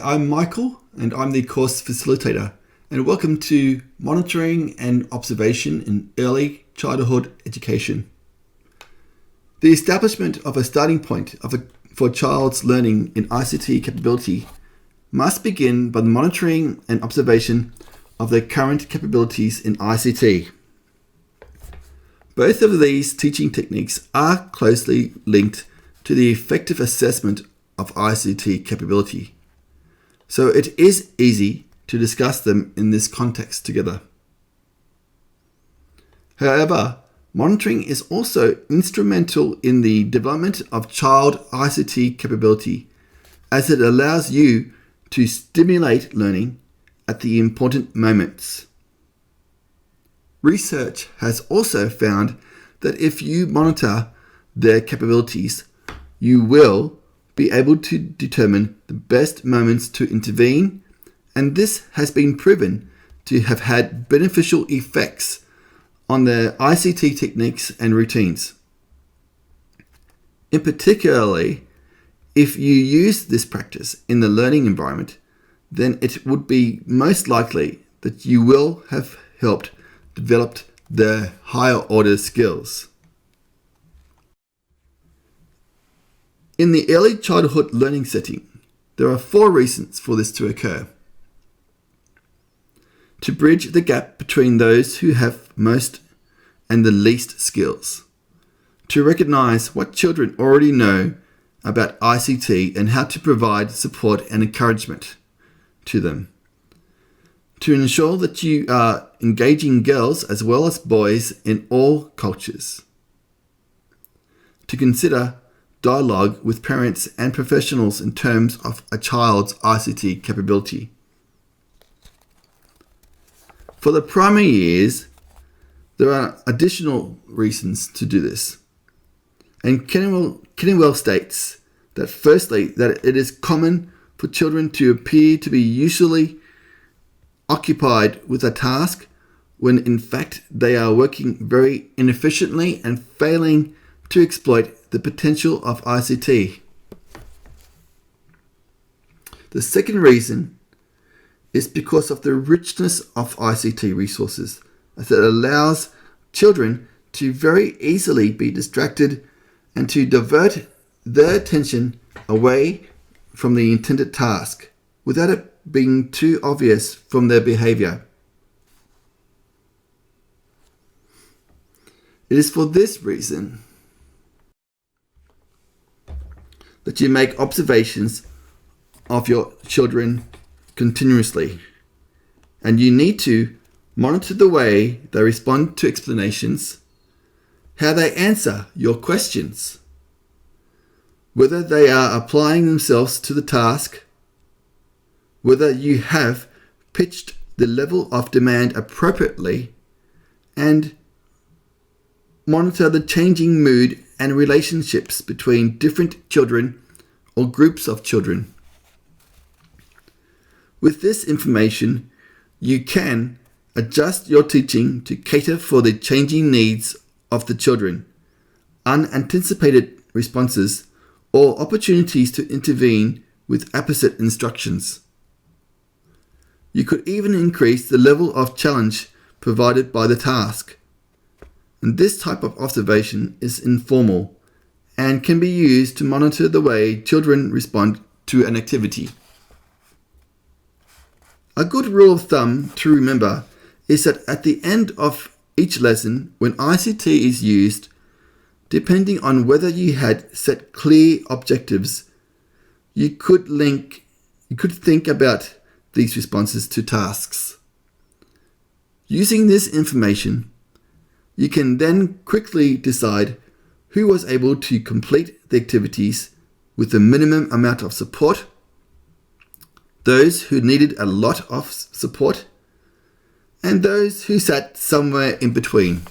I'm Michael and I'm the course facilitator, and welcome to Monitoring and Observation in Early Childhood Education. The establishment of a starting point for a child's learning in ICT capability must begin by the monitoring and observation of their current capabilities in ICT. Both of these teaching techniques are closely linked to the effective assessment of ICT capability, so it is easy to discuss them in this context together. However, monitoring is also instrumental in the development of child ICT capability, as it allows you to stimulate learning at the important moments. Research has also found that if you monitor their capabilities, you will be able to determine the best moments to intervene, and this has been proven to have had beneficial effects on their ICT techniques and routines. In particularly, if you use this practice in the learning environment, then it would be most likely that you will have helped develop their higher order skills. In the early childhood learning setting, there are 4 reasons for this to occur. To bridge the gap between those who have most and the least skills. To recognize what children already know about ICT and how to provide support and encouragement to them. To ensure that you are engaging girls as well as boys in all cultures. To consider dialogue with parents and professionals in terms of a child's ICT capability. For the primary years, there are additional reasons to do this. And Kennewell states that firstly, that it is common for children to appear to be usually occupied with a task when in fact they are working very inefficiently and failing to exploit the potential of ICT. The second reason is because of the richness of ICT resources, as it allows children to very easily be distracted and to divert their attention away from the intended task without it being too obvious from their behavior. It is for this reason that you make observations of your children continuously, and you need to monitor the way they respond to explanations, how they answer your questions, whether they are applying themselves to the task, whether you have pitched the level of demand appropriately, and monitor the changing mood and relationships between different children or groups of children. With this information, you can adjust your teaching to cater for the changing needs of the children, unanticipated responses, or opportunities to intervene with opposite instructions. You could even increase the level of challenge provided by the task. And this type of observation is informal and can be used to monitor the way children respond to an activity. A good rule of thumb to remember is that at the end of each lesson, when ICT is used, depending on whether you had set clear objectives, you could think about these responses to tasks. Using this information, you can then quickly decide who was able to complete the activities with the minimum amount of support, those who needed a lot of support, and those who sat somewhere in between.